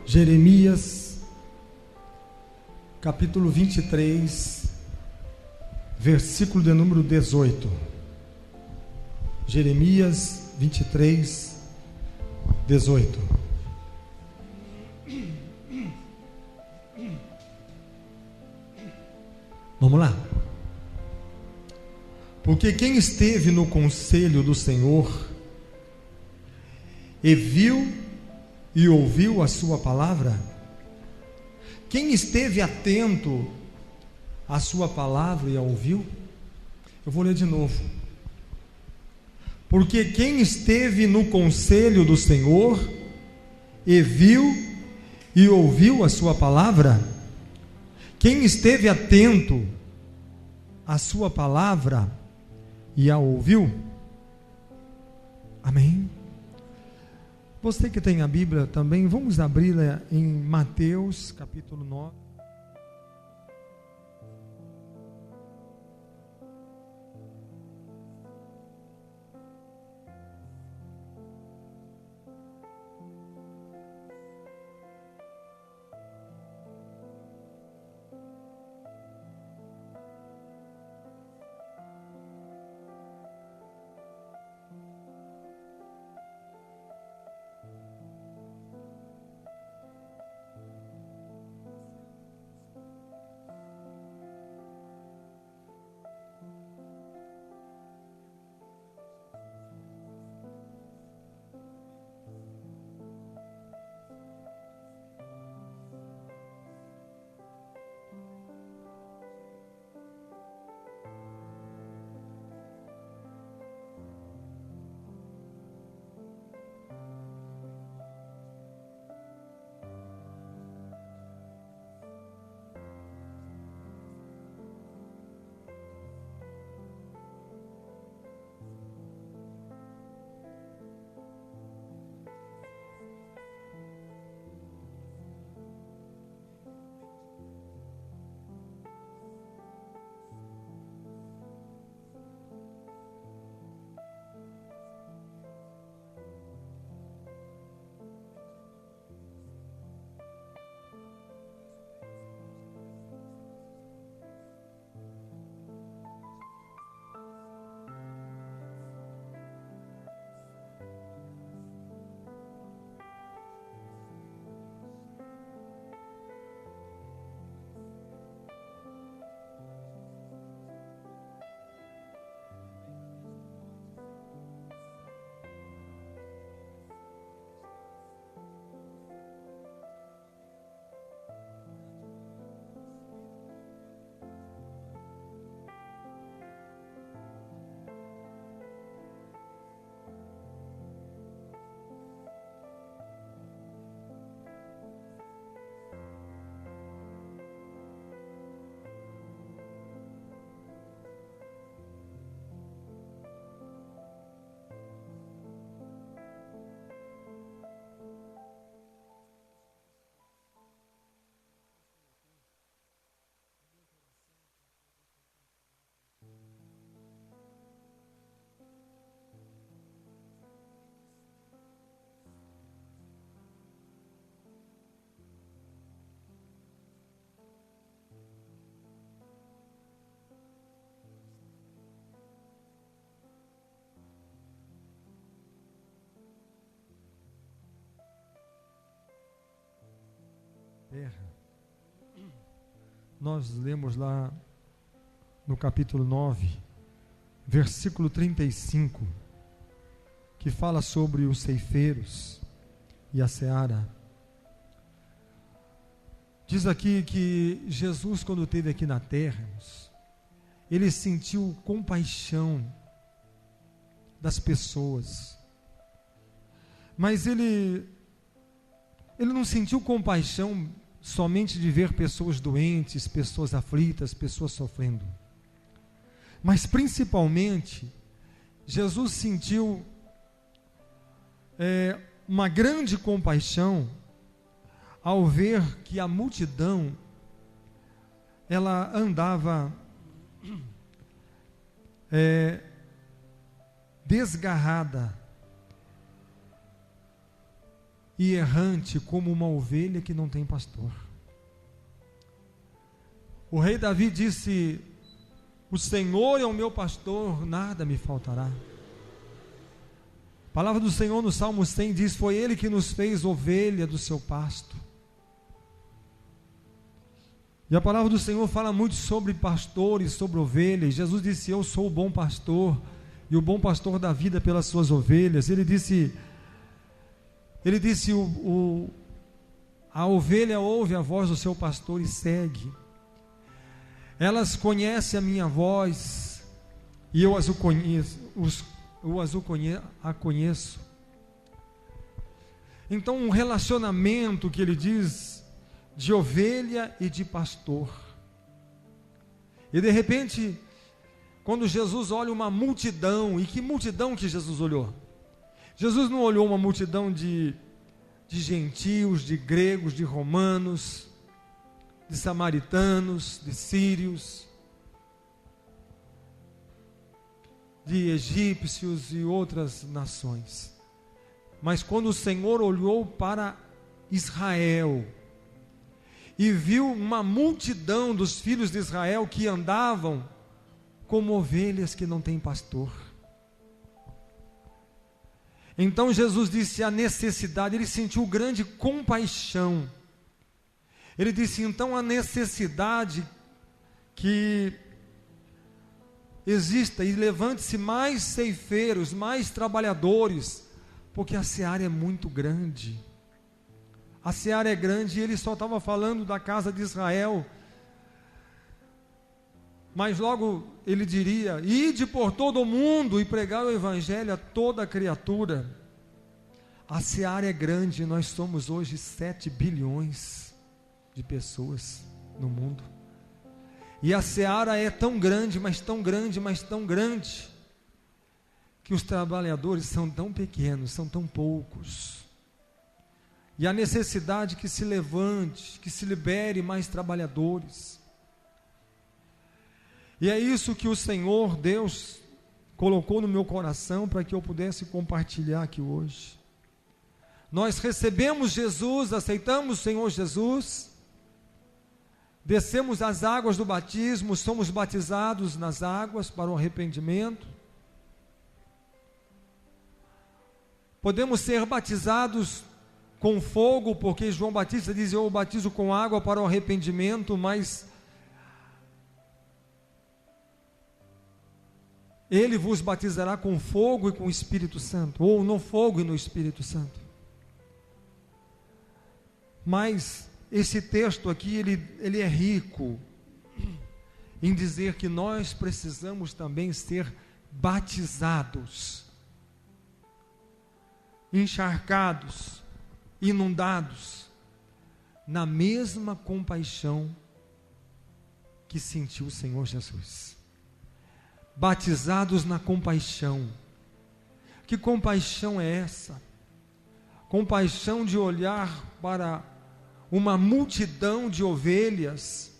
Jeremias, capítulo 23, versículo de número 18. Jeremias 23, 18. Vamos lá. Porque quem esteve no conselho do Senhor e viu e ouviu a sua palavra, quem esteve atento à sua palavra e a ouviu? Eu vou ler de novo. Porque quem esteve no conselho do Senhor e viu e ouviu a sua palavra, quem esteve atento à sua palavra e a ouviu? Amém? Você que tem a Bíblia também, vamos abri-la em Mateus capítulo 9. Nós lemos lá no capítulo 9, versículo 35, que fala sobre os ceifeiros e a seara. Diz aqui que Jesus, quando esteve aqui na terra, ele sentiu compaixão das pessoas, mas ele não sentiu compaixão somente de ver pessoas doentes, pessoas aflitas, pessoas sofrendo, mas principalmente Jesus sentiu uma grande compaixão ao ver que a multidão ela andava desgarrada, e errante como uma ovelha que não tem pastor. O rei Davi disse: o Senhor é o meu pastor, nada me faltará. A palavra do Senhor no Salmo 100 diz: foi Ele que nos fez ovelha do seu pasto. E a palavra do Senhor fala muito sobre pastores, sobre ovelhas. Jesus disse: eu sou o bom pastor, e o bom pastor dá vida pelas suas ovelhas. Ele disse, a ovelha ouve a voz do seu pastor e segue. Elas conhecem a minha voz, e eu as conheço. Então, um relacionamento que ele diz de ovelha e de pastor. E de repente, quando Jesus olha uma multidão, e que multidão que Jesus olhou? Jesus não olhou uma multidão de gentios, de gregos, de romanos, de samaritanos, de sírios, de egípcios e outras nações. Mas quando o Senhor olhou para Israel e viu uma multidão dos filhos de Israel que andavam como ovelhas que não têm pastor, então Jesus disse a necessidade, ele sentiu grande compaixão. Ele disse: então a necessidade que exista, e levante-se mais ceifeiros, mais trabalhadores, porque a seara é muito grande. A seara é grande, e ele só estava falando da casa de Israel, mas logo ele diria: ide por todo o mundo e pregar o evangelho a toda criatura. A seara é grande, nós somos hoje 7 bilhões de pessoas no mundo, e a seara é tão grande, mas tão grande, mas tão grande, que os trabalhadores são tão pequenos, são tão poucos, e a necessidade que se levante, que se libere mais trabalhadores. E é isso que o Senhor Deus colocou no meu coração para que eu pudesse compartilhar aqui hoje. Nós recebemos Jesus, aceitamos o Senhor Jesus, descemos as águas do batismo, somos batizados nas águas para o arrependimento. Podemos ser batizados com fogo, porque João Batista diz: eu batizo com água para o arrependimento, mas Ele vos batizará com fogo e com o Espírito Santo, ou no fogo e no Espírito Santo. Mas esse texto aqui, ele é rico em dizer que nós precisamos também ser batizados, encharcados, inundados na mesma compaixão que sentiu o Senhor Jesus. Batizados na compaixão. Que compaixão é essa? Compaixão de olhar para uma multidão de ovelhas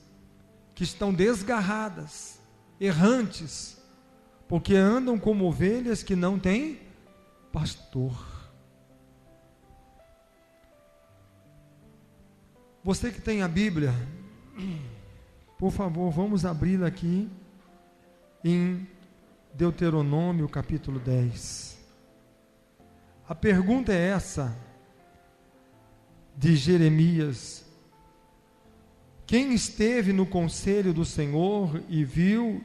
que estão desgarradas, errantes, porque andam como ovelhas que não têm pastor. Você que tem a Bíblia, por favor, vamos abri-la aqui em Deuteronômio capítulo 10. A pergunta é essa, de Jeremias: quem esteve no conselho do Senhor e viu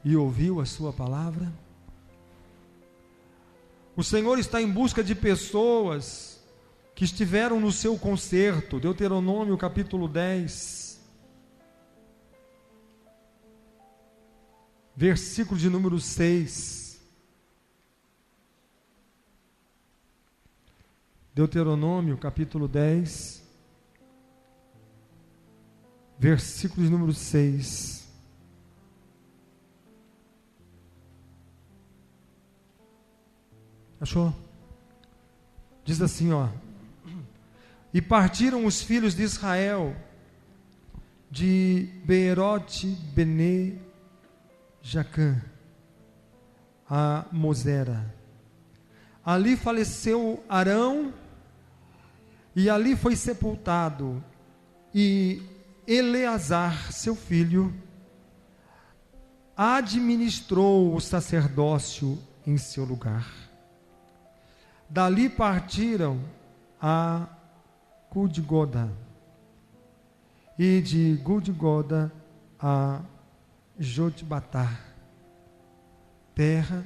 e ouviu a sua palavra? O Senhor está em busca de pessoas que estiveram no seu concerto. Deuteronômio capítulo 10, versículo de número 6. Deuteronômio capítulo 10, versículo de número 6. Achou? Diz assim, ó: e partiram os filhos de Israel de Beerote Bene Jacã a Mosera. Ali faleceu Arão E ali foi sepultado, e Eleazar, seu filho, administrou o sacerdócio em seu lugar. Dali partiram a Gudgoda, e de Gudgoda a Jotbatá, terra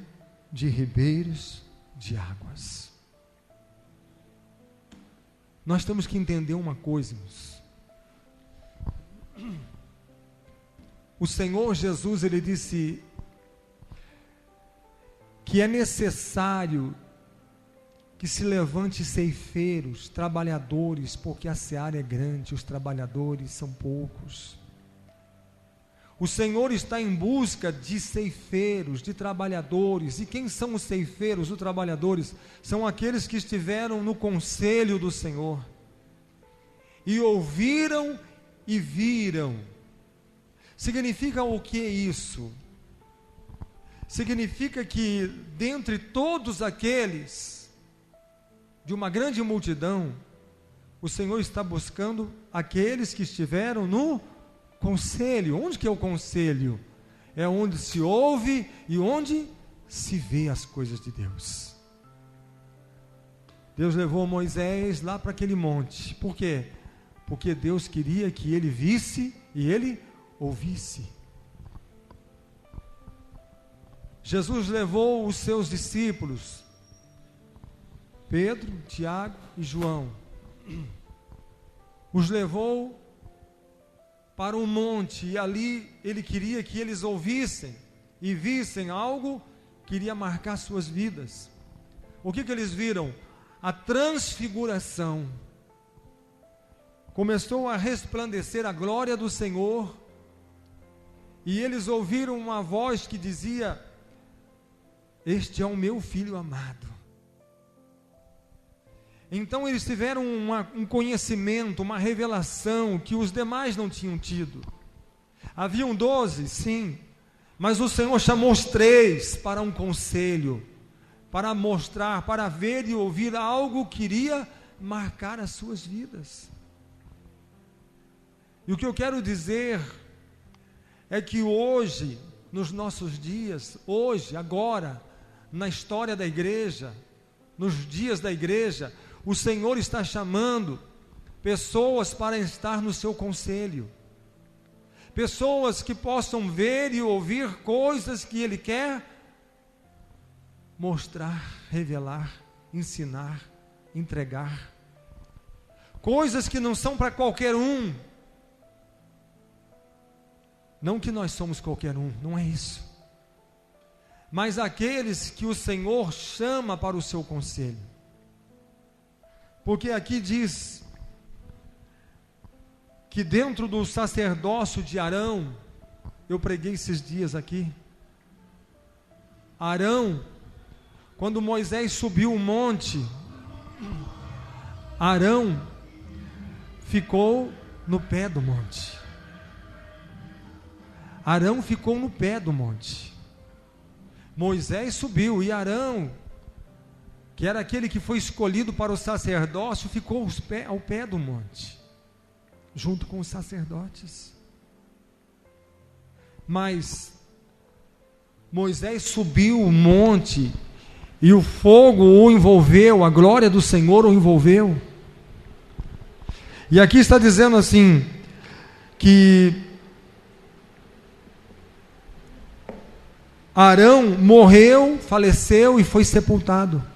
de ribeiros de águas. Nós temos que entender uma coisa, irmãos. O Senhor Jesus, ele disse que é necessário que se levante ceifeiros, trabalhadores, porque a seara é grande, os trabalhadores são poucos. O Senhor está em busca de ceifeiros, de trabalhadores. E quem são os ceifeiros, os trabalhadores? São aqueles que estiveram no conselho do Senhor e ouviram e viram. Significa o que é isso? Significa que dentre todos aqueles, de uma grande multidão, o Senhor está buscando aqueles que estiveram no conselho. Onde que é o conselho? É onde se ouve e onde se vê as coisas de Deus. Deus levou Moisés lá para aquele monte. Por quê? Porque Deus queria que ele visse e ele ouvisse. Jesus levou os seus discípulos, Pedro, Tiago e João, os levou para um monte, e ali ele queria que eles ouvissem e vissem algo que iria marcar suas vidas. O que eles viram? A transfiguração. Começou a resplandecer a glória do Senhor, e eles ouviram uma voz que dizia: este é o meu filho amado. Então eles tiveram um conhecimento, uma revelação que os demais não tinham tido. Haviam 12, sim, mas o Senhor chamou os 3 para um conselho, para mostrar, para ver e ouvir algo que iria marcar as suas vidas. E o que eu quero dizer é que hoje, nos nossos dias, hoje, agora, na história da igreja, nos dias da igreja, o Senhor está chamando pessoas para estar no seu conselho, pessoas que possam ver e ouvir coisas que Ele quer mostrar, revelar, ensinar, entregar, coisas que não são para qualquer um. Não que nós somos qualquer um, não é isso, mas aqueles que o Senhor chama para o seu conselho. Porque aqui diz que dentro do sacerdócio de Arão, eu preguei esses dias aqui, Arão, quando Moisés subiu o monte, Arão ficou no pé do monte. Arão ficou no pé do monte. Moisés subiu, e Arão, que era aquele que foi escolhido para o sacerdócio, ficou ao pé do monte, junto com os sacerdotes. Mas Moisés subiu o monte, e o fogo o envolveu, a glória do Senhor o envolveu. E aqui está dizendo assim, que Arão morreu, faleceu e foi sepultado.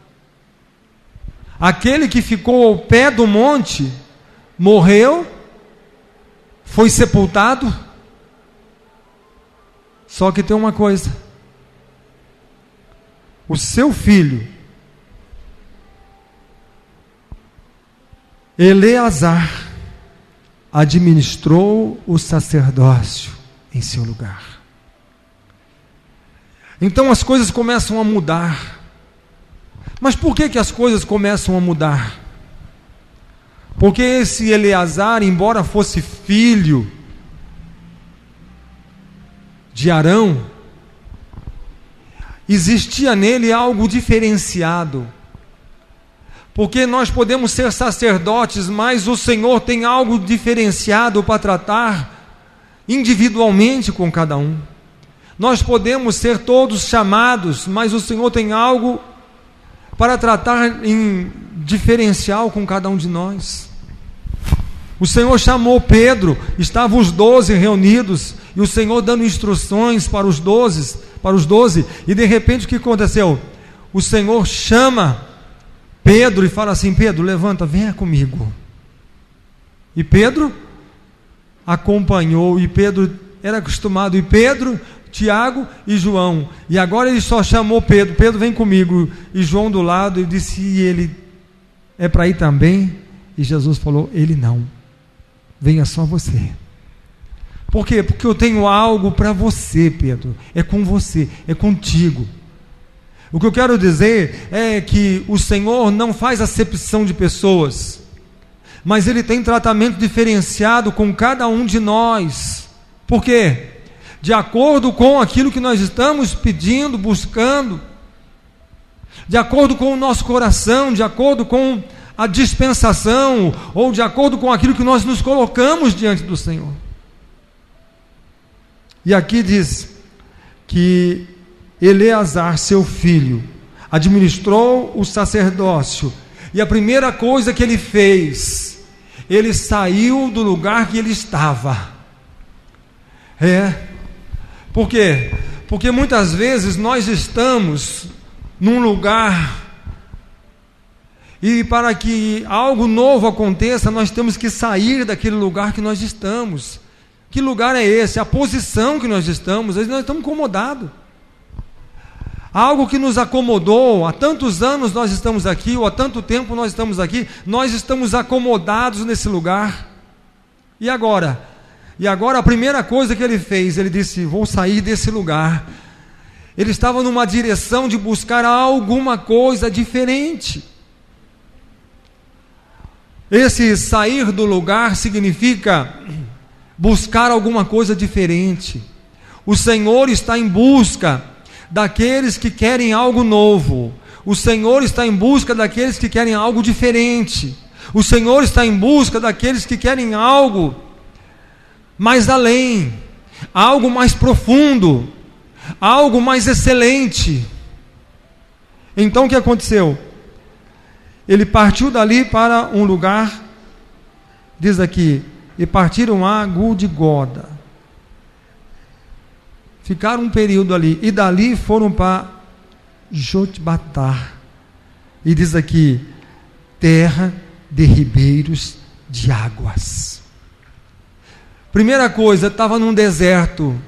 Aquele que ficou ao pé do monte, morreu, foi sepultado. Só que tem uma coisa: o seu filho, Eleazar, administrou o sacerdócio em seu lugar. Então as coisas começam a mudar. Mas por que as coisas começam a mudar? Porque esse Eleazar, embora fosse filho de Arão, existia nele algo diferenciado. Porque nós podemos ser sacerdotes, mas o Senhor tem algo diferenciado para tratar individualmente com cada um. Nós podemos ser todos chamados, mas o Senhor tem algo para tratar em diferencial com cada um de nós. O Senhor chamou Pedro, estavam os 12 reunidos, e o Senhor dando instruções para os 12, e de repente o que aconteceu? O Senhor chama Pedro e fala assim: Pedro, levanta, venha comigo. E Pedro acompanhou, e Pedro era acostumado, e Pedro, Tiago e João, e agora ele só chamou Pedro: Pedro, vem comigo, e João do lado, e disse: e ele é para ir também? E Jesus falou: ele não, venha só você. Por quê? Porque eu tenho algo para você, Pedro, é com você, é contigo. O que eu quero dizer é que o Senhor não faz acepção de pessoas, mas Ele tem tratamento diferenciado com cada um de nós. Por quê? De acordo com aquilo que nós estamos pedindo, buscando, de acordo com o nosso coração, de acordo com a dispensação, ou de acordo com aquilo que nós nos colocamos diante do Senhor. E aqui diz que Eleazar, seu filho, administrou o sacerdócio, e a primeira coisa que ele fez, ele saiu do lugar que ele estava. Por quê? Porque muitas vezes nós estamos num lugar, e para que algo novo aconteça, nós temos que sair daquele lugar que nós estamos. Que lugar é esse? A posição que nós estamos. Nós estamos incomodados. Algo que nos acomodou, há tantos anos nós estamos aqui, ou há tanto tempo nós estamos aqui, nós estamos acomodados nesse lugar. E agora? E agora a primeira coisa que ele fez, ele disse: vou sair desse lugar. Ele estava numa direção de buscar alguma coisa diferente. Esse sair do lugar significa buscar alguma coisa diferente. O Senhor está em busca daqueles que querem algo novo. O Senhor está em busca daqueles que querem algo diferente. O Senhor está em busca daqueles que querem algo mais além, algo mais profundo, algo mais excelente. Então o que aconteceu? Ele partiu dali para um lugar, diz aqui, e partiram a Gudgoda. Ficaram um período ali, e dali foram para Jotbatar, e diz aqui, terra de ribeiros de águas. Primeira coisa, estava num deserto,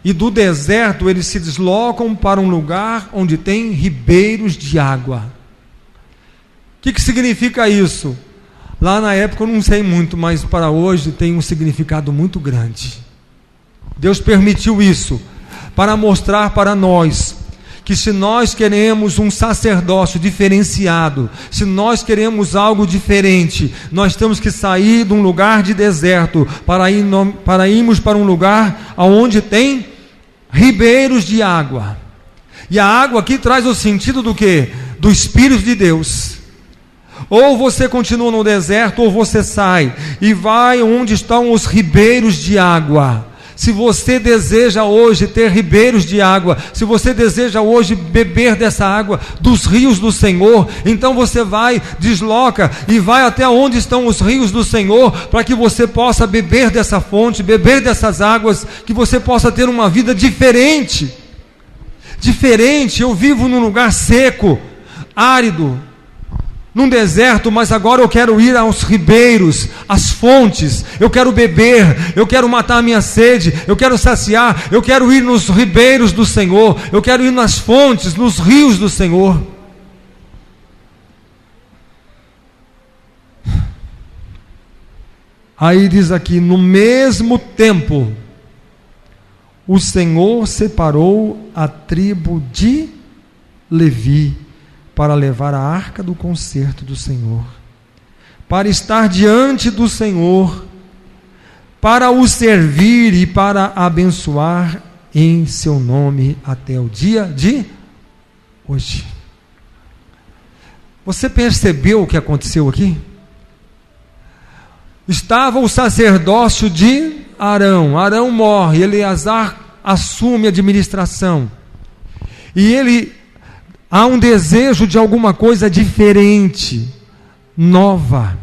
e do deserto eles se deslocam para um lugar onde tem ribeiros de água. O que significa isso? Lá na época eu não sei muito, mas para hoje tem um significado muito grande. Deus permitiu isso para mostrar para nós que se nós queremos um sacerdócio diferenciado, se nós queremos algo diferente, nós temos que sair de um lugar de deserto para irmos para um lugar onde tem ribeiros de água. E a água aqui traz o sentido do quê? Do Espírito de Deus. Ou você continua no deserto, ou você sai e vai onde estão os ribeiros de água. Se você deseja hoje ter ribeiros de água, se você deseja hoje beber dessa água, dos rios do Senhor, então você vai, desloca e vai até onde estão os rios do Senhor, para que você possa beber dessa fonte, beber dessas águas, que você possa ter uma vida diferente. Eu vivo num lugar seco, árido, num deserto, mas agora eu quero ir aos ribeiros, às fontes, eu quero beber, eu quero matar a minha sede, eu quero saciar, eu quero ir nos ribeiros do Senhor, eu quero ir nas fontes, nos rios do Senhor. Aí diz aqui, no mesmo tempo, o Senhor separou a tribo de Levi, para levar a arca do concerto do Senhor, para estar diante do Senhor, para o servir e para abençoar em seu nome até o dia de hoje. Você percebeu o que aconteceu aqui? Estava o sacerdócio de Arão. Arão morre, Eleazar assume a administração. E há um desejo de alguma coisa diferente, nova.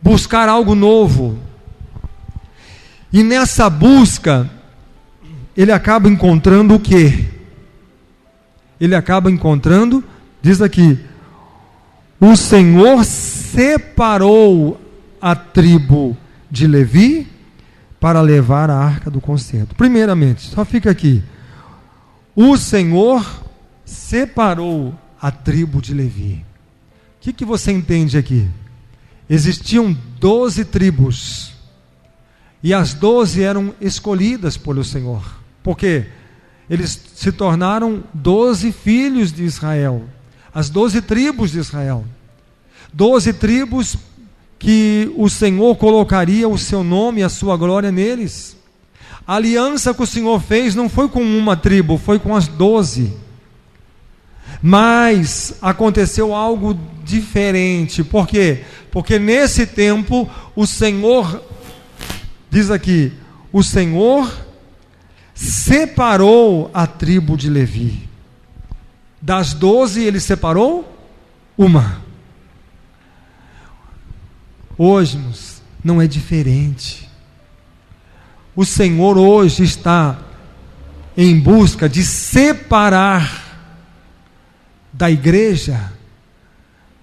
Buscar algo novo. E nessa busca, ele acaba encontrando o quê? Ele acaba encontrando, diz aqui, o Senhor separou a tribo de Levi para levar a arca do concerto. Primeiramente, só fica aqui. O Senhor separou a tribo de Levi. O que você entende aqui? Existiam 12 tribos. E as 12 eram escolhidas pelo Senhor. Por quê? Eles se tornaram 12 filhos de Israel. As 12 tribos de Israel. 12 tribos que o Senhor colocaria o seu nome e a sua glória neles. A aliança que o Senhor fez não foi com uma tribo, foi com as 12. Mas aconteceu algo diferente. Por quê? Porque nesse tempo o Senhor, diz aqui, o Senhor separou a tribo de Levi. Das 12 ele separou uma. Hoje, não é diferente. O Senhor hoje está em busca de separar da igreja,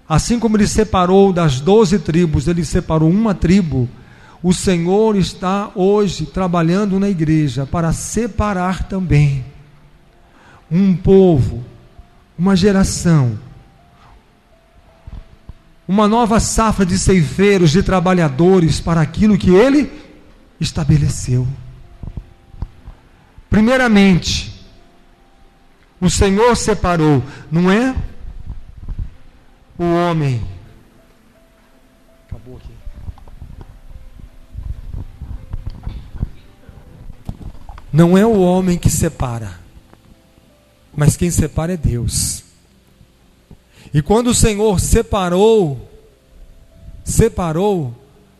assim como ele separou das 12 tribos, ele separou uma tribo. O Senhor está hoje trabalhando na igreja para separar também um povo, uma geração, uma nova safra de ceifeiros, de trabalhadores para aquilo que ele estabeleceu. Primeiramente, o Senhor separou, não é o homem. Acabou aqui. Não é o homem que separa, mas quem separa é Deus. E quando o Senhor separou,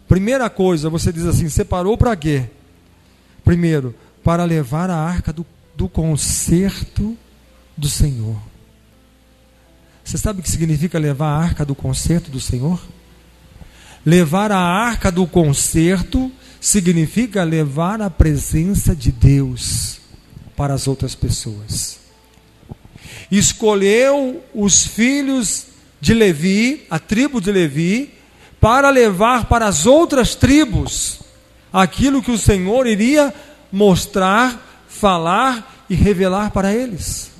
primeira coisa, você diz assim, separou para quê? Primeiro, para levar a arca do concerto do Senhor. Você sabe o que significa levar a arca do concerto do Senhor? Levar a arca do concerto significa levar a presença de Deus para as outras pessoas. Escolheu os filhos de Levi, a tribo de Levi, para levar para as outras tribos aquilo que o Senhor iria mostrar, falar e revelar para eles.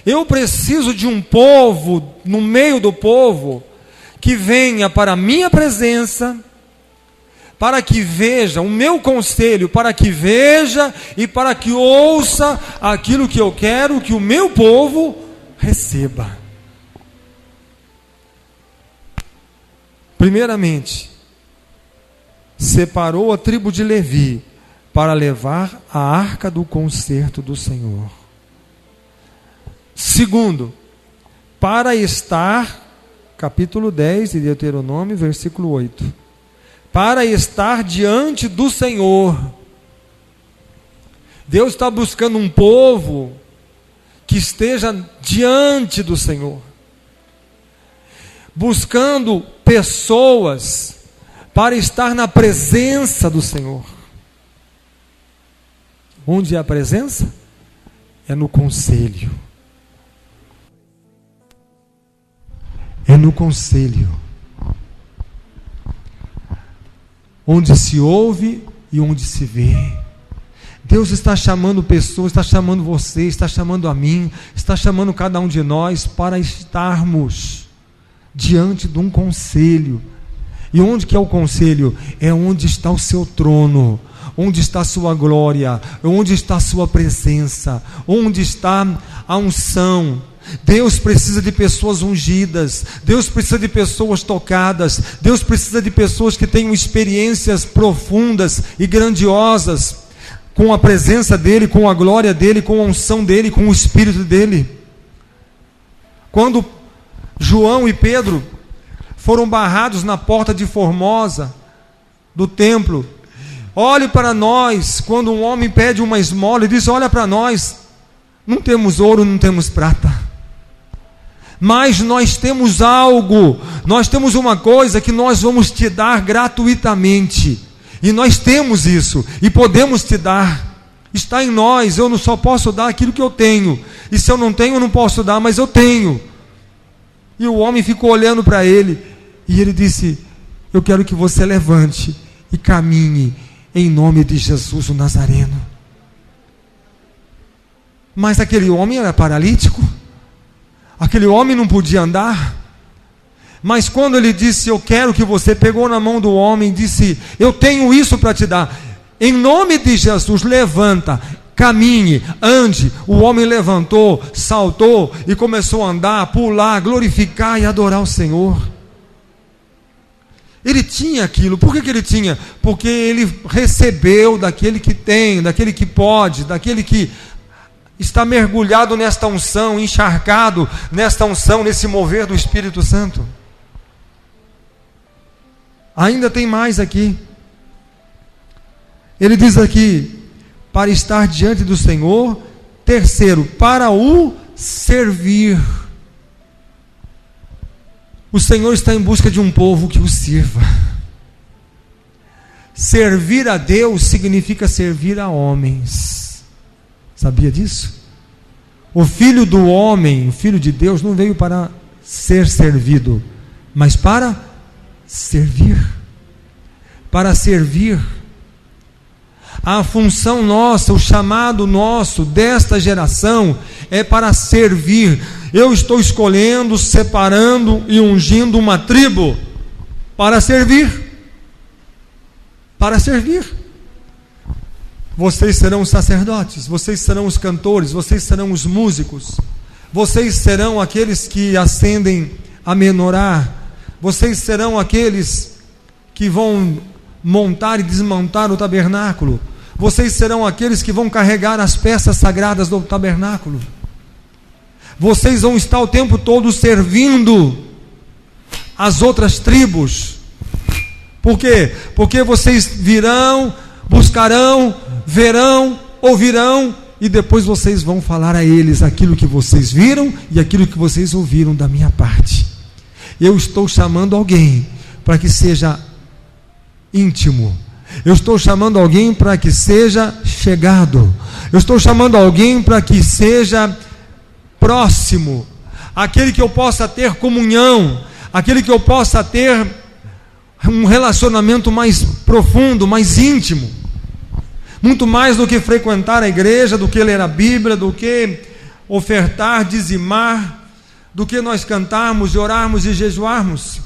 Eu preciso de um povo, no meio do povo, que venha para a minha presença, para que veja o meu conselho, para que veja e para que ouça aquilo que eu quero que o meu povo receba. Primeiramente, separou a tribo de Levi para levar a arca do concerto do Senhor. Segundo, para estar, capítulo 10 de Deuteronômio, versículo 8. Para estar diante do Senhor. Deus está buscando um povo que esteja diante do Senhor, buscando pessoas para estar na presença do Senhor. Onde é a presença? É no conselho. É no conselho. Onde se ouve e onde se vê. Deus está chamando pessoas, está chamando você, está chamando a mim, está chamando cada um de nós para estarmos diante de um conselho. E onde que é o conselho? É onde está o seu trono, onde está a sua glória, onde está a sua presença, onde está a unção. Deus precisa de pessoas ungidas, Deus precisa de pessoas tocadas, Deus precisa de pessoas que tenham experiências profundas e grandiosas com a presença dEle, com a glória dEle, com a unção dEle, com o Espírito dEle. Quando João e Pedro foram barrados na porta de Formosa do templo. Olhe para nós, quando um homem pede uma esmola, ele diz: olha para nós, não temos ouro, não temos prata, mas nós temos algo, nós temos uma coisa que nós vamos te dar gratuitamente, e nós temos isso, e podemos te dar, está em nós. Eu não só posso dar aquilo que eu tenho, e se eu não tenho, eu não posso dar, mas eu tenho. E o homem ficou olhando para ele, e ele disse: eu quero que você levante e caminhe em nome de Jesus o Nazareno. Mas aquele homem era paralítico, aquele homem não podia andar. Mas quando ele disse: eu quero que você, pegou na mão do homem e disse: eu tenho isso para te dar, em nome de Jesus, levanta, caminhe, ande. O homem levantou, saltou e começou a andar, pular, glorificar e adorar o Senhor. Ele tinha aquilo. Por que ele tinha? Porque ele recebeu daquele que tem, daquele que pode, daquele que está mergulhado nesta unção, encharcado nesta unção, nesse mover do Espírito Santo. Ainda tem mais aqui. Ele diz aqui: para estar diante do Senhor. Terceiro, para o servir. O Senhor está em busca de um povo que o sirva. Servir a Deus significa servir a homens. Sabia disso? O Filho do homem, o Filho de Deus, não veio para ser servido, mas para servir. Para servir. A função nossa, o chamado nosso desta geração é para servir. Eu estou escolhendo, separando e ungindo uma tribo para servir. Para servir. Vocês serão os sacerdotes, vocês serão os cantores, vocês serão os músicos, vocês serão aqueles que acendem a menorá, vocês serão aqueles que vão montar e desmontar o tabernáculo, vocês serão aqueles que vão carregar as peças sagradas do tabernáculo. Vocês vão estar o tempo todo servindo as outras tribos. Por quê? Porque vocês virão, buscarão, verão, ouvirão, e depois vocês vão falar a eles aquilo que vocês viram e aquilo que vocês ouviram da minha parte. Eu estou chamando alguém para que seja íntimo. Eu estou chamando alguém para que seja chegado. Eu estou chamando alguém para que seja próximo, aquele que eu possa ter comunhão, aquele que eu possa ter um relacionamento mais profundo, mais íntimo, muito mais do que frequentar a igreja, do que ler a Bíblia, do que ofertar, dizimar, do que nós cantarmos, orarmos e jejuarmos.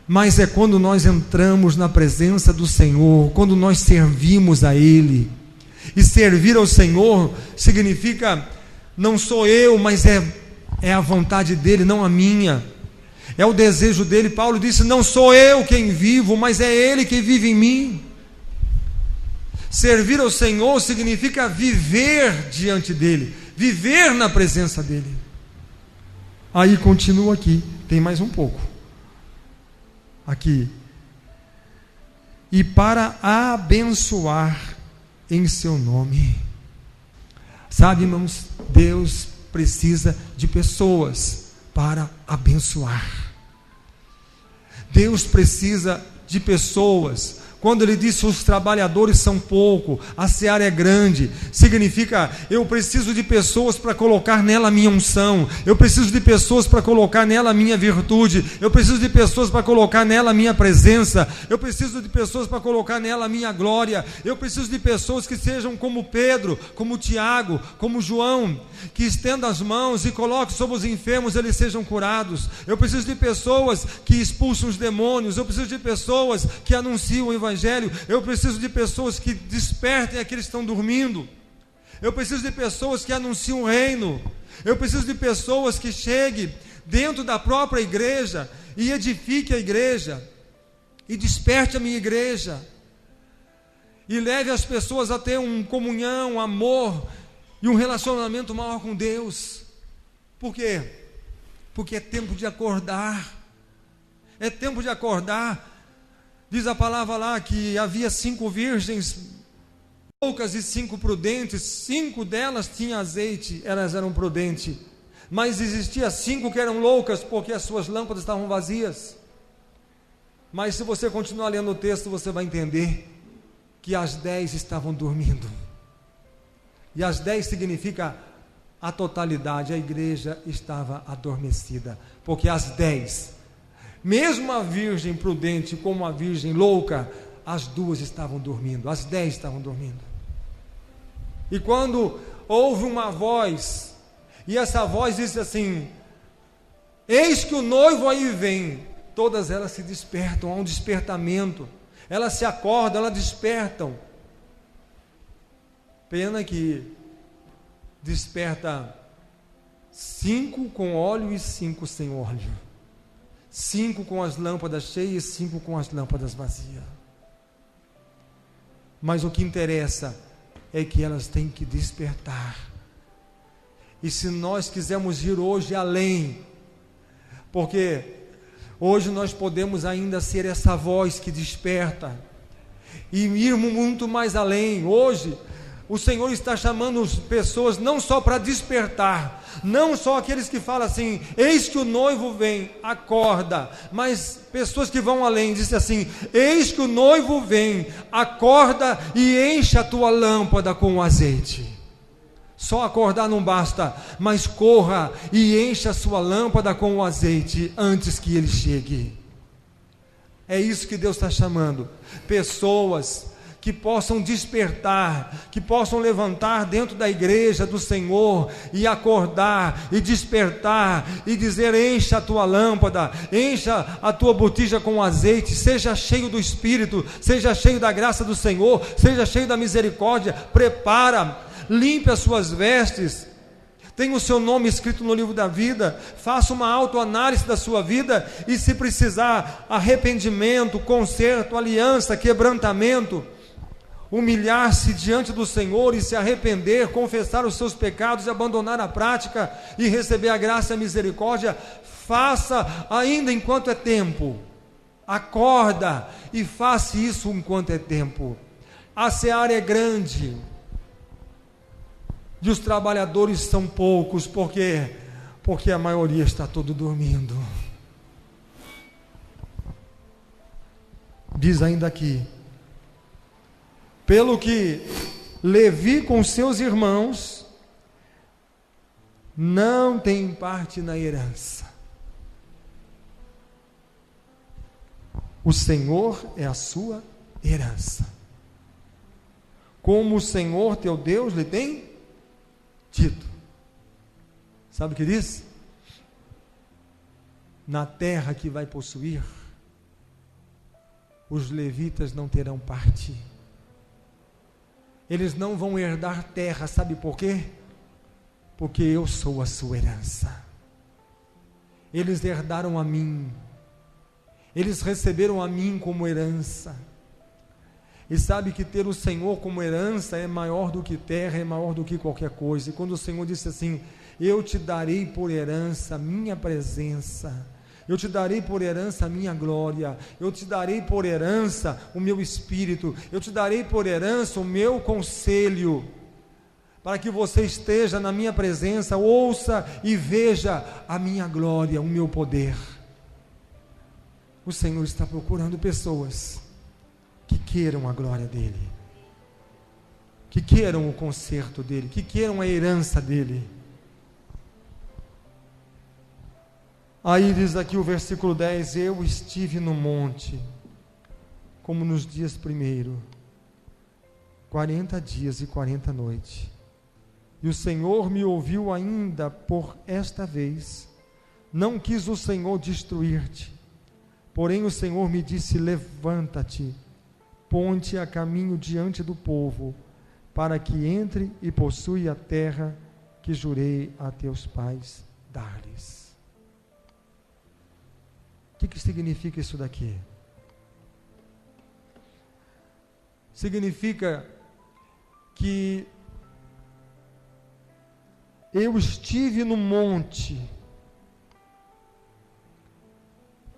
Mas é quando nós entramos na presença do Senhor, quando nós servimos a Ele. E servir ao Senhor significa: não sou eu, mas é a vontade dEle, não a minha. É o desejo dEle. Paulo disse: não sou eu quem vivo, mas é Ele que vive em mim. Servir ao Senhor significa viver diante dEle, viver na presença dEle. Aí continua aqui, tem mais um pouco. Aqui. E para abençoar em seu nome. Sabe, irmãos, Deus precisa de pessoas para abençoar. Deus precisa de pessoas. Quando ele disse: os trabalhadores são pouco, a seara é grande, significa: eu preciso de pessoas para colocar nela a minha unção, eu preciso de pessoas para colocar nela a minha virtude, eu preciso de pessoas para colocar nela a minha presença, eu preciso de pessoas para colocar nela a minha glória, eu preciso de pessoas que sejam como Pedro, como Tiago, como João, que estendam as mãos e coloquem sobre os enfermos, eles sejam curados. Eu preciso de pessoas que expulsam os demônios, eu preciso de pessoas que anunciam o Evangelho, eu preciso de pessoas que despertem aqueles que estão dormindo, eu preciso de pessoas que anunciam o reino, eu preciso de pessoas que cheguem dentro da própria igreja e edifique a igreja, e desperte a minha igreja, e leve as pessoas a ter uma comunhão, um amor e um relacionamento maior com Deus. Por quê? porque é tempo de acordar. É tempo de acordar. Diz a palavra lá que havia 5 virgens loucas e 5 prudentes. 5 delas tinham azeite, elas eram prudentes. Mas existia 5 que eram loucas, porque as suas lâmpadas estavam vazias. Mas se você continuar lendo o texto, você vai entender que as 10 estavam dormindo. E as 10 significa a totalidade, a igreja estava adormecida, porque as 10, mesmo a virgem prudente como a virgem louca, as 2 estavam dormindo, as 10 estavam dormindo. E quando houve uma voz, e essa voz disse assim: eis que o noivo aí vem, todas elas se despertam, há um despertamento, elas se acordam, elas despertam. Pena que desperta 5 com óleo e 5 sem óleo, 5 com as lâmpadas cheias e 5 com as lâmpadas vazias. Mas o que interessa é que elas têm que despertar. E se nós quisermos ir hoje além, porque hoje nós podemos ainda ser essa voz que desperta e irmos muito mais além. Hoje o Senhor está chamando as pessoas não só para despertar, não só aqueles que falam assim: eis que o noivo vem, acorda, mas pessoas que vão além, dizem assim: eis que o noivo vem, acorda e enche a tua lâmpada com azeite. Só acordar não basta, mas corra e enche a sua lâmpada com o azeite antes que ele chegue. É isso que Deus está chamando, pessoas que possam despertar, que possam levantar dentro da igreja do Senhor e acordar e despertar e dizer: encha a tua lâmpada, encha a tua botija com azeite, seja cheio do Espírito, seja cheio da graça do Senhor, seja cheio da misericórdia. Prepara, limpe as suas vestes, tenha o seu nome escrito no livro da vida, faça uma autoanálise da sua vida e, se precisar, arrependimento, conserto, aliança, quebrantamento, humilhar-se diante do Senhor e se arrepender, confessar os seus pecados e abandonar a prática e receber a graça e a misericórdia. Faça ainda enquanto é tempo, acorda e faça isso enquanto é tempo. A seara é grande e os trabalhadores são poucos, porque a maioria está todo dormindo. Diz ainda aqui: pelo que Levi com seus irmãos não tem parte na herança. O Senhor é a sua herança, como o Senhor teu Deus lhe tem dito. Sabe o que diz? Na terra que vai possuir, os levitas não terão parte. Eles não vão herdar terra, sabe por quê? Porque eu sou a sua herança. Eles herdaram a mim, eles receberam a mim como herança. E sabe que ter o Senhor como herança é maior do que terra, é maior do que qualquer coisa. E quando o Senhor disse assim: eu te darei por herança a minha presença, eu te darei por herança a minha glória, eu te darei por herança o meu espírito, eu te darei por herança o meu conselho, para que você esteja na minha presença, ouça e veja a minha glória, o meu poder. O Senhor está procurando pessoas que queiram a glória dele, que queiram o conserto dele, que queiram a herança dele. Aí diz aqui o versículo 10: eu estive no monte, como nos dias primeiro, 40 dias e 40 noites, e o Senhor me ouviu ainda por esta vez. Não quis o Senhor destruir-te, porém o Senhor me disse: levanta-te, ponte a caminho diante do povo, para que entre e possui a terra que jurei a teus pais dar-lhes. O que significa isso daqui? Significa que eu estive no monte,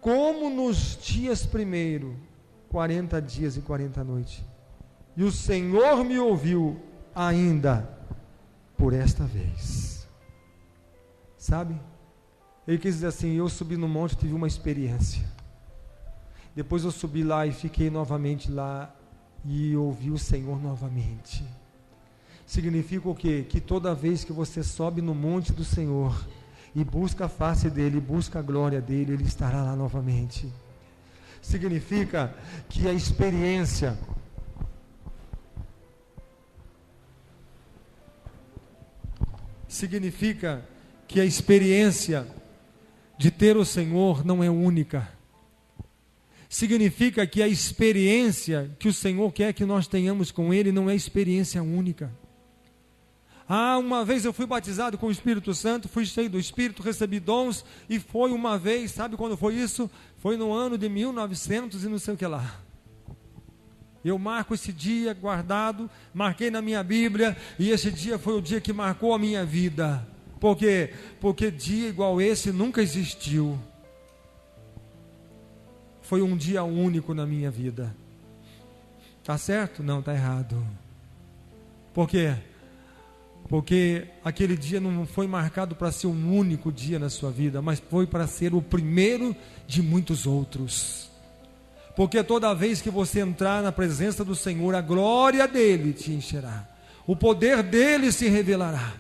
como nos dias primeiro, 40 dias e 40 noites. E o Senhor me ouviu ainda por esta vez. Sabe? Ele quis dizer assim: eu subi no monte e tive uma experiência. Depois eu subi lá e fiquei novamente lá e ouvi o Senhor novamente. Significa o quê? Que toda vez que você sobe no monte do Senhor e busca a face dele, busca a glória dele, ele estará lá novamente. Significa que a experiência de ter o Senhor não é única. Significa que a experiência que o Senhor quer que nós tenhamos com Ele não é experiência única. Uma vez eu fui batizado com o Espírito Santo, fui cheio do Espírito, recebi dons, e foi uma vez, sabe quando foi isso? Foi no ano de 1900 e não sei o que lá. Eu marco esse dia guardado, marquei na minha Bíblia, e esse dia foi o dia que marcou a minha vida. Por quê? Porque dia igual esse nunca existiu. Foi um dia único na minha vida. Tá certo? Não, tá errado. Por quê? Porque aquele dia não foi marcado para ser um único dia na sua vida, mas foi para ser o primeiro de muitos outros. Porque toda vez que você entrar na presença do Senhor, a glória dele te encherá, o poder dele se revelará.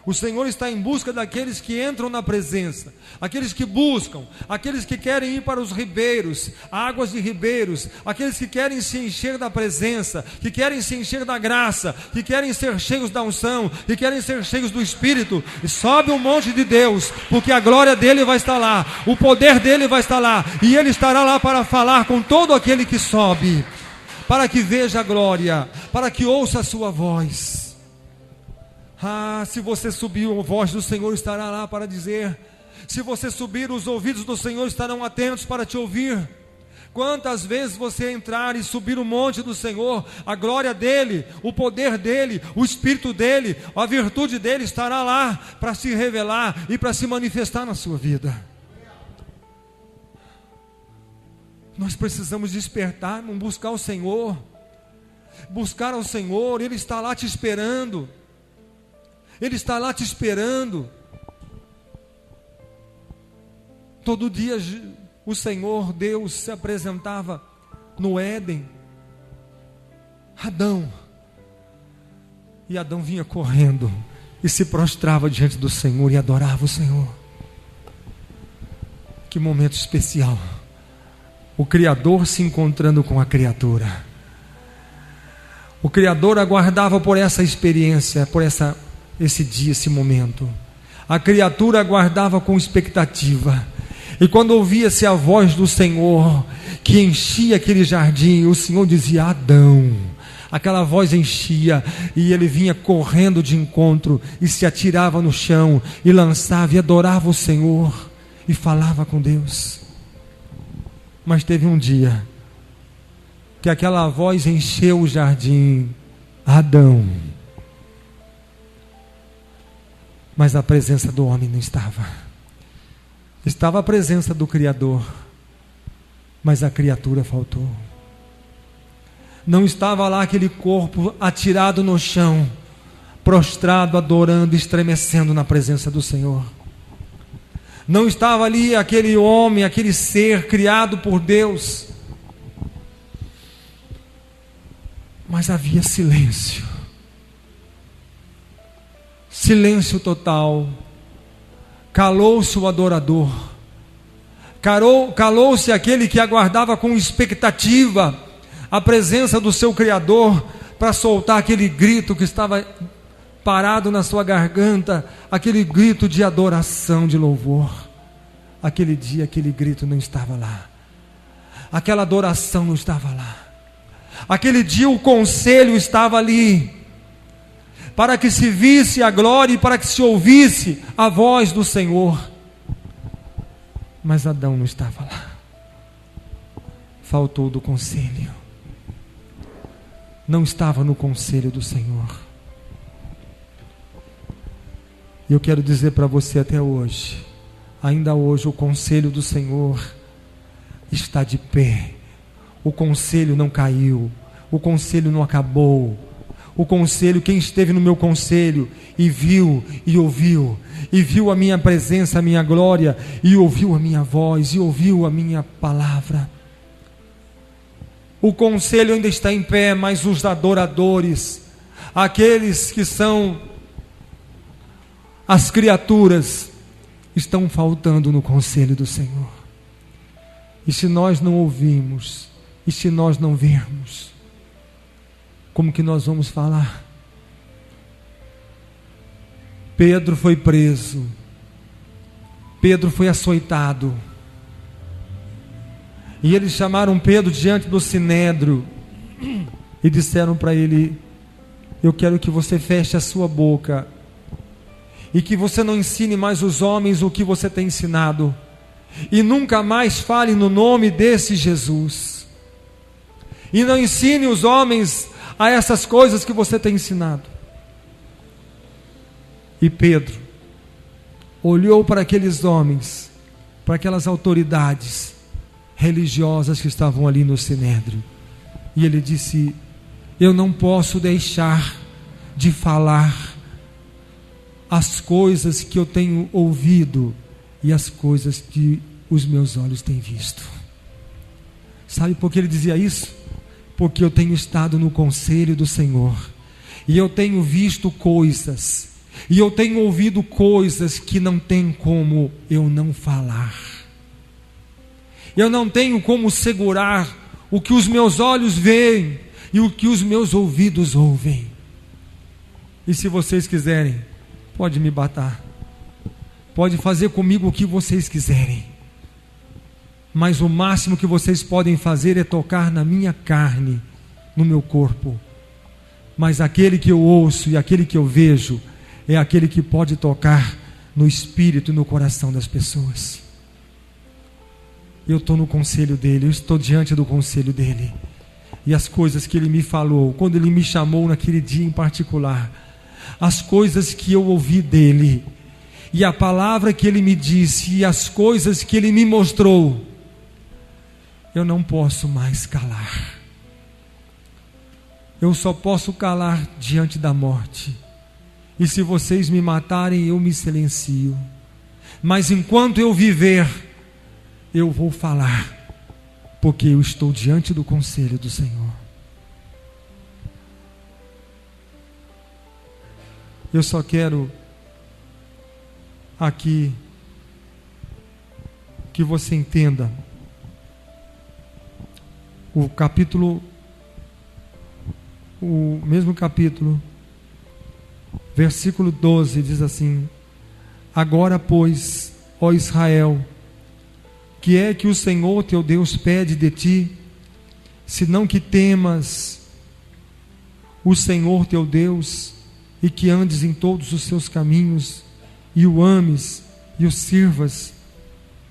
O Senhor está em busca daqueles que entram na presença, aqueles que buscam, aqueles que querem ir para os ribeiros, águas de ribeiros, aqueles que querem se encher da presença, que querem se encher da graça, que querem ser cheios da unção, que querem ser cheios do Espírito. E sobe o monte de Deus, porque a glória dele vai estar lá, o poder dele vai estar lá, e ele estará lá para falar com todo aquele que sobe, para que veja a glória, para que ouça a sua voz. Se você subir, a voz do Senhor estará lá para dizer. Se você subir, os ouvidos do Senhor estarão atentos para te ouvir. Quantas vezes você entrar e subir o monte do Senhor, a glória dele, o poder dele, o Espírito dele, a virtude dele estará lá para se revelar e para se manifestar na sua vida. Nós precisamos despertar, buscar o Senhor. Buscar ao Senhor, ele está lá te esperando. Ele está lá te esperando. Todo dia o Senhor Deus se apresentava no Éden. E Adão vinha correndo e se prostrava diante do Senhor e adorava o Senhor. Que momento especial. O Criador se encontrando com a criatura. O Criador aguardava por essa experiência, por esse dia, esse momento. A criatura aguardava com expectativa. E quando ouvia-se a voz do Senhor, que enchia aquele jardim, o Senhor dizia: Adão. Aquela voz enchia, e ele vinha correndo de encontro, e se atirava no chão, e lançava, e adorava o Senhor, e falava com Deus. Mas teve um dia, que aquela voz encheu o jardim: Adão. Mas a presença do homem não estava. Estava a presença do Criador, mas a criatura faltou. Não estava lá aquele corpo atirado no chão, prostrado, adorando, estremecendo na presença do Senhor. Não estava ali aquele homem, aquele ser criado por Deus. Mas havia silêncio. Silêncio total. Calou-se o adorador. Calou-se aquele que aguardava com expectativa a presença do seu Criador, para soltar aquele grito que estava parado na sua garganta, aquele grito de adoração, de louvor. Aquele dia, aquele grito não estava lá. Aquela adoração não estava lá. Aquele dia o conselho estava ali, para que se visse a glória e para que se ouvisse a voz do Senhor. Mas Adão não estava lá. Faltou do conselho. Não estava no conselho do Senhor. E eu quero dizer para você até hoje, ainda hoje o conselho do Senhor está de pé. O conselho não caiu, o conselho não acabou. O conselho, quem esteve no meu conselho e viu e ouviu, e viu a minha presença, a minha glória, e ouviu a minha voz, e ouviu a minha palavra. O conselho ainda está em pé, mas os adoradores, aqueles que são as criaturas, estão faltando no conselho do Senhor. E se nós não ouvimos, e se nós não vermos, como que nós vamos falar? Pedro foi preso, Pedro foi açoitado, e eles chamaram Pedro diante do sinédrio e disseram para ele: eu quero que você feche a sua boca e que você não ensine mais os homens o que você tem ensinado, e nunca mais fale no nome desse Jesus, e não ensine os homens a essas coisas que você tem ensinado. E Pedro olhou para aqueles homens, para aquelas autoridades religiosas que estavam ali no sinédrio, e ele disse: eu não posso deixar de falar as coisas que eu tenho ouvido e as coisas que os meus olhos têm visto. Sabe por que ele dizia isso? Porque eu tenho estado no conselho do Senhor, e eu tenho visto coisas, e eu tenho ouvido coisas que não tem como eu não falar. Eu não tenho como segurar o que os meus olhos veem e o que os meus ouvidos ouvem. E se vocês quiserem, pode me bater, pode fazer comigo o que vocês quiserem, mas o máximo que vocês podem fazer é tocar na minha carne, no meu corpo. Mas aquele que eu ouço e aquele que eu vejo é aquele que pode tocar no espírito e no coração das pessoas. Eu estou no conselho dele, eu estou diante do conselho dele, e as coisas que ele me falou, quando ele me chamou naquele dia em particular, as coisas que eu ouvi dele, e a palavra que ele me disse, e as coisas que ele me mostrou, eu não posso mais calar. Eu só posso calar diante da morte, e se vocês me matarem, eu me silencio, mas enquanto eu viver, eu vou falar, porque eu estou diante do conselho do Senhor. Eu só quero aqui que você entenda o capítulo, o mesmo capítulo, versículo 12, diz assim: agora, pois, ó Israel, que é que o Senhor teu Deus pede de ti, senão que temas o Senhor teu Deus, e que andes em todos os seus caminhos, e o ames, e o sirvas,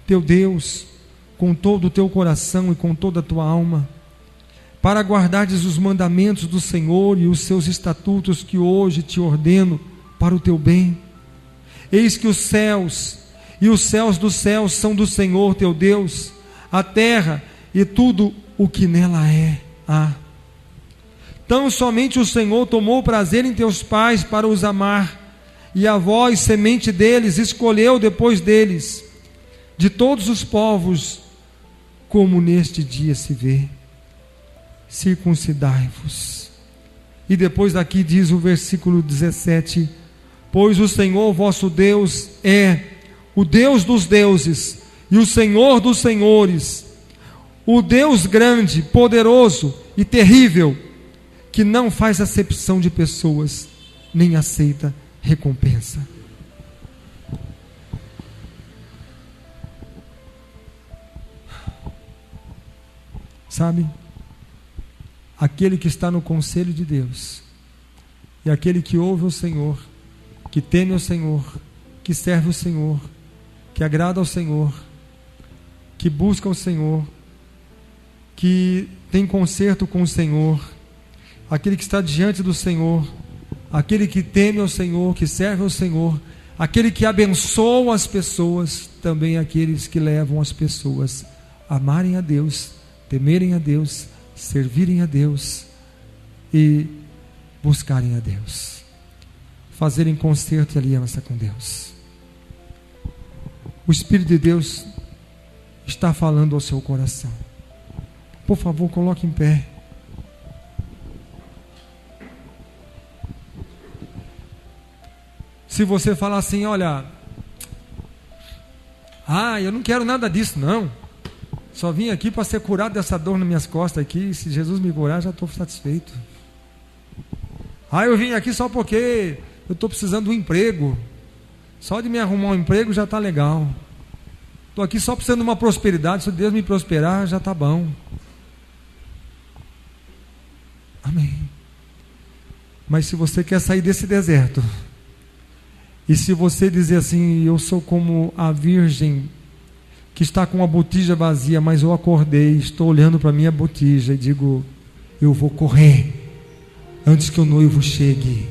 teu Deus, com todo o teu coração e com toda a tua alma, para guardares os mandamentos do Senhor e os seus estatutos que hoje te ordeno para o teu bem. Eis que os céus e os céus dos céus são do Senhor teu Deus, a terra e tudo o que nela há. Tão somente o Senhor tomou prazer em teus pais para os amar, e a vós, semente deles, escolheu depois deles, de todos os povos, como neste dia se vê. Circuncidai-vos. E depois daqui diz o versículo 17: pois o Senhor vosso Deus é o Deus dos deuses e o Senhor dos senhores, o Deus grande, poderoso e terrível, que não faz acepção de pessoas, nem aceita recompensa. Sabe? Aquele que está no conselho de Deus, e aquele que ouve o Senhor, que teme o Senhor, que serve o Senhor, que agrada ao Senhor, que busca o Senhor, que tem conserto com o Senhor, aquele que está diante do Senhor, aquele que teme ao Senhor, que serve ao Senhor, aquele que abençoa as pessoas, também aqueles que levam as pessoas amarem a Deus, temerem a Deus, servirem a Deus e buscarem a Deus, fazerem concerto e aliança com Deus. O Espírito de Deus está falando ao seu coração. Por favor, coloque em pé. Se você falar assim, olha, eu não quero nada disso não, só vim aqui para ser curado dessa dor nas minhas costas aqui, se Jesus me curar já estou satisfeito. Eu vim aqui só porque eu estou precisando de um emprego, só de me arrumar um emprego já está legal, estou aqui só precisando de uma prosperidade, se Deus me prosperar já está bom. Amém. Mas se você quer sair desse deserto, e se você dizer assim, eu sou como a virgem que está com a botija vazia, mas eu acordei, estou olhando para a minha botija e digo, eu vou correr antes que o noivo chegue,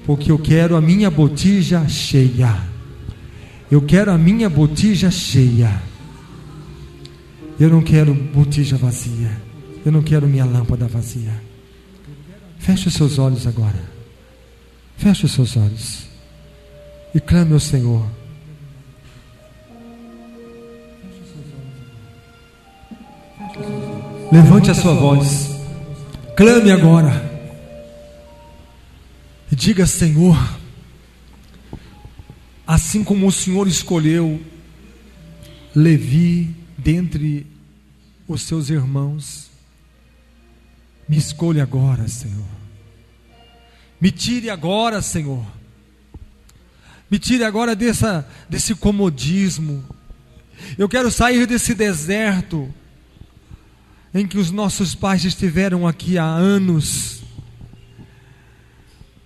porque eu quero a minha botija cheia. Eu quero a minha botija cheia. Eu não quero botija vazia. Eu não quero minha lâmpada vazia. Feche os seus olhos agora. Feche os seus olhos e clame ao Senhor. Levante a sua voz, clame agora e diga: Senhor, assim como o Senhor escolheu Levi dentre os seus irmãos, me escolha agora, Senhor. Me tire agora, Senhor. Me tire agora desse comodismo. Eu quero sair desse deserto em que os nossos pais estiveram aqui há anos.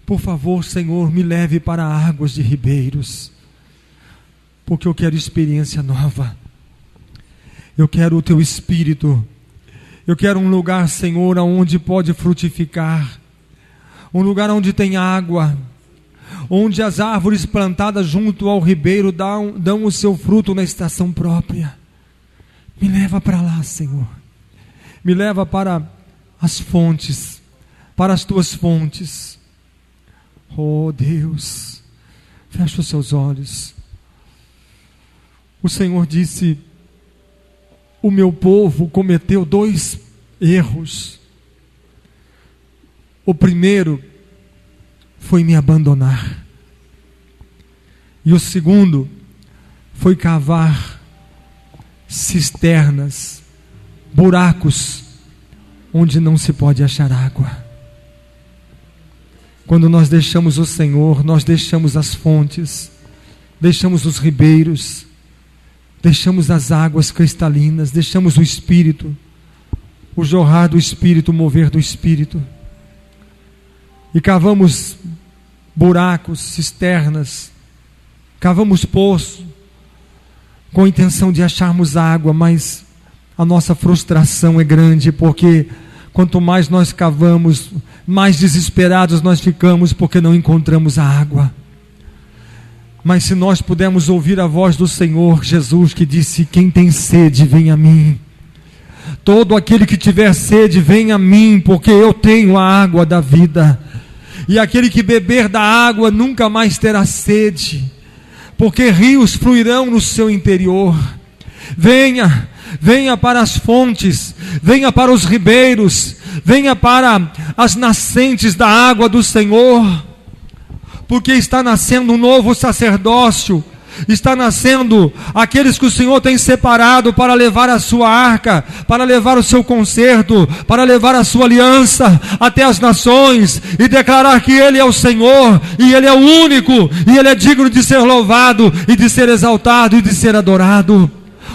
Por favor, Senhor, me leve para águas de ribeiros, porque eu quero experiência nova. Eu quero o Teu Espírito. Eu quero um lugar, Senhor, onde pode frutificar, um lugar onde tem água, onde as árvores plantadas junto ao ribeiro dão o seu fruto na estação própria. Me leva para lá, Senhor. Me leva para as fontes, para as Tuas fontes. Oh Deus, fecha os seus olhos. O Senhor disse: o meu povo cometeu 2 erros. O primeiro foi me abandonar, e o segundo foi cavar cisternas, buracos onde não se pode achar água. Quando nós deixamos o Senhor, nós deixamos as fontes, deixamos os ribeiros, deixamos as águas cristalinas, deixamos o Espírito, o jorrar do Espírito, o mover do Espírito, e cavamos buracos, cisternas, cavamos poço com a intenção de acharmos água, mas a nossa frustração é grande, porque quanto mais nós cavamos, mais desesperados nós ficamos, porque não encontramos a água. Mas se nós pudermos ouvir a voz do Senhor Jesus, que disse: quem tem sede, vem a mim. Todo aquele que tiver sede, vem a mim, porque eu tenho a água da vida. E aquele que beber da água nunca mais terá sede, porque rios fluirão no seu interior. Venha para as fontes, venha para os ribeiros, venha para as nascentes da água do Senhor, porque está nascendo um novo sacerdócio, está nascendo aqueles que o Senhor tem separado para levar a sua arca, para levar o seu concerto, para levar a sua aliança até as nações, e declarar que Ele é o Senhor, e Ele é o único, e Ele é digno de ser louvado, e de ser exaltado, e de ser adorado.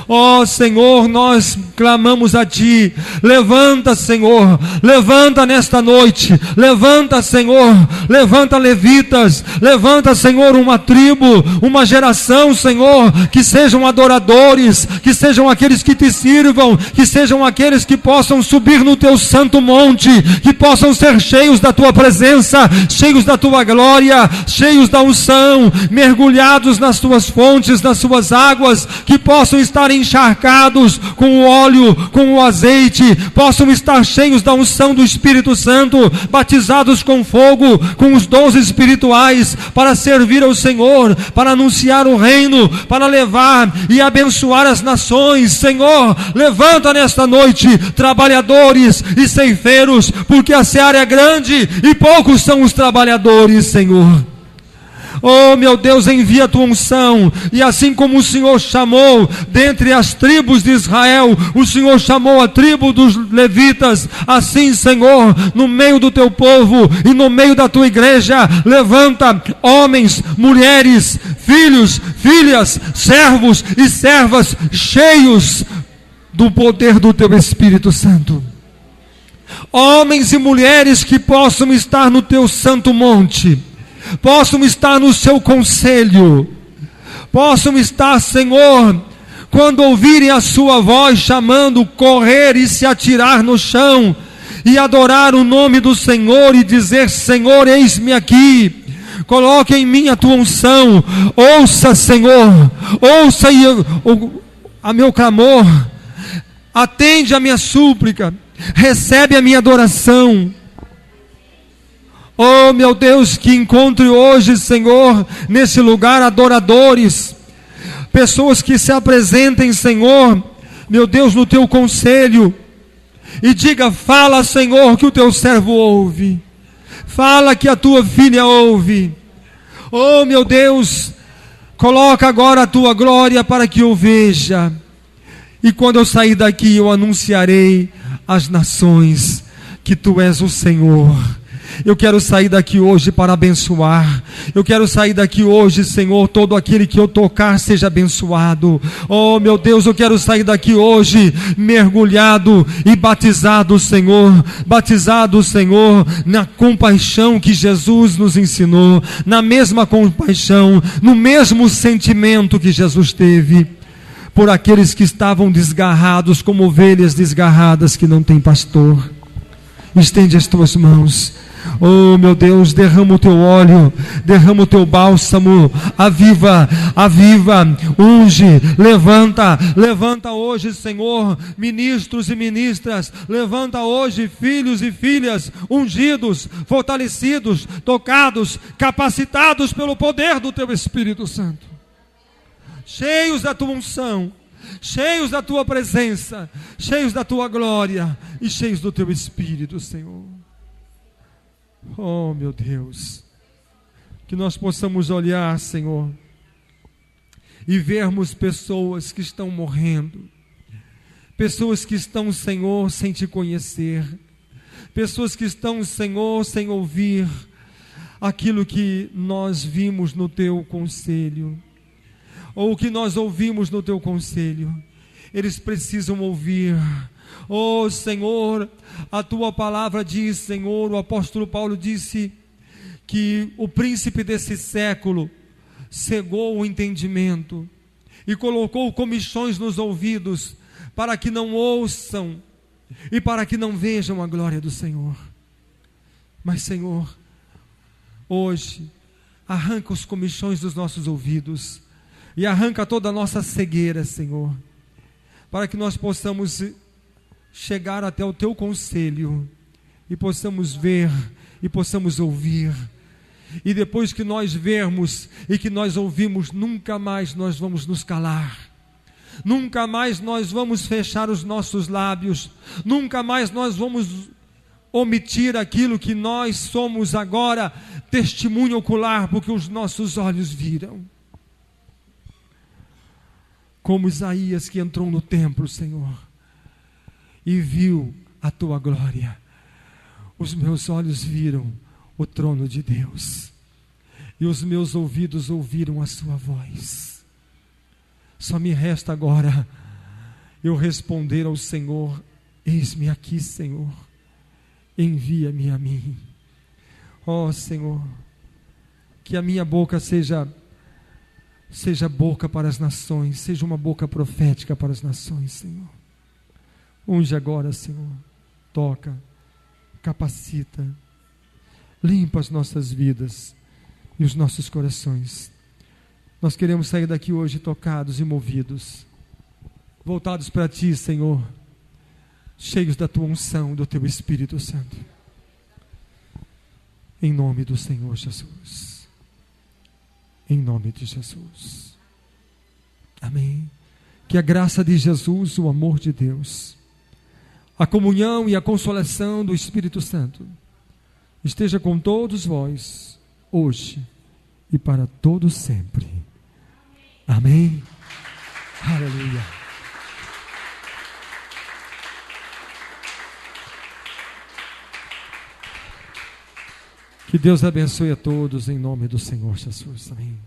Ó Senhor, nós clamamos a Ti. Levanta, Senhor, levanta nesta noite. Levanta, Senhor, levanta levitas. Levanta, Senhor, uma tribo, uma geração, Senhor, que sejam adoradores, que sejam aqueles que Te sirvam, que sejam aqueles que possam subir no Teu santo monte, que possam ser cheios da Tua presença, cheios da Tua glória, cheios da unção, mergulhados nas Tuas fontes, nas Suas águas, que possam estar encharcados com o óleo, com o azeite, possam estar cheios da unção do Espírito Santo, batizados com fogo, com os dons espirituais, para servir ao Senhor, para anunciar o reino, para levar e abençoar as nações. Senhor, levanta nesta noite trabalhadores e ceifeiros, porque a seara é grande e poucos são os trabalhadores, Senhor. Oh, meu Deus, envia a tua unção, e assim como o Senhor chamou dentre as tribos de Israel, o Senhor chamou a tribo dos levitas, assim, Senhor, no meio do teu povo e no meio da tua igreja, levanta homens, mulheres, filhos, filhas, servos e servas cheios do poder do teu Espírito Santo. Homens e mulheres que possam estar no teu santo monte, possam estar no seu conselho, possam estar, Senhor, quando ouvirem a sua voz chamando, correr e se atirar no chão e adorar o nome do Senhor e dizer: Senhor, eis-me aqui, coloque em mim a tua unção. Ouça, Senhor, ouça a meu clamor, atende a minha súplica, recebe a minha adoração. Oh, meu Deus, que encontre hoje, Senhor, nesse lugar adoradores, pessoas que se apresentem, Senhor, meu Deus, no teu conselho, e diga: fala, Senhor, que o teu servo ouve, fala que a tua filha ouve. Oh, meu Deus, coloca agora a tua glória para que eu veja, e quando eu sair daqui eu anunciarei às nações que tu és o Senhor. Eu quero sair daqui hoje para abençoar. Eu quero sair daqui hoje, Senhor, todo aquele que eu tocar seja abençoado. Oh, meu Deus, eu quero sair daqui hoje mergulhado e batizado, Senhor, na compaixão que Jesus nos ensinou, na mesma compaixão, no mesmo sentimento que Jesus teve por aqueles que estavam desgarrados, como ovelhas desgarradas que não têm pastor. Estende as tuas mãos. Oh, meu Deus, derrama o teu óleo, derrama o teu bálsamo, aviva, unge, levanta hoje, Senhor, ministros e ministras, levanta hoje filhos e filhas ungidos, fortalecidos, tocados, capacitados pelo poder do teu Espírito Santo, cheios da tua unção, cheios da tua presença, cheios da tua glória e cheios do teu Espírito, Senhor. Oh, meu Deus, que nós possamos olhar, Senhor, e vermos pessoas que estão morrendo, pessoas que estão, Senhor, sem te conhecer, pessoas que estão, Senhor, sem ouvir aquilo que nós vimos no teu conselho, ou o que nós ouvimos no teu conselho. Eles precisam ouvir. Oh, Senhor, a tua palavra diz, Senhor, o apóstolo Paulo disse que o príncipe desse século cegou o entendimento e colocou comichões nos ouvidos para que não ouçam e para que não vejam a glória do Senhor. Mas, Senhor, hoje arranca os comichões dos nossos ouvidos e arranca toda a nossa cegueira, Senhor, para que nós possamos chegar até o teu conselho e possamos ver e possamos ouvir. E depois que nós vermos e que nós ouvimos, nunca mais nós vamos nos calar, nunca mais nós vamos fechar os nossos lábios, nunca mais nós vamos omitir aquilo que nós somos agora testemunho ocular, porque os nossos olhos viram. Como Isaías, que entrou no templo, Senhor, e viu a tua glória. Os meus olhos viram o trono de Deus, e os meus ouvidos ouviram a sua voz. Só me resta agora eu responder ao Senhor: eis-me aqui, Senhor, envia-me a mim. Ó Senhor, que a minha boca seja boca para as nações, seja uma boca profética para as nações, Senhor. Unge agora, Senhor, toca, capacita, limpa as nossas vidas e os nossos corações. Nós queremos sair daqui hoje tocados e movidos voltados para Ti, Senhor, cheios da Tua unção, do Teu Espírito Santo. Em nome do Senhor Jesus. Em nome de Jesus. Amém. Que a graça de Jesus, o amor de Deus, a comunhão e a consolação do Espírito Santo esteja com todos vós, hoje e para todo sempre. Amém. Aleluia. Que Deus abençoe a todos em nome do Senhor Jesus. Amém.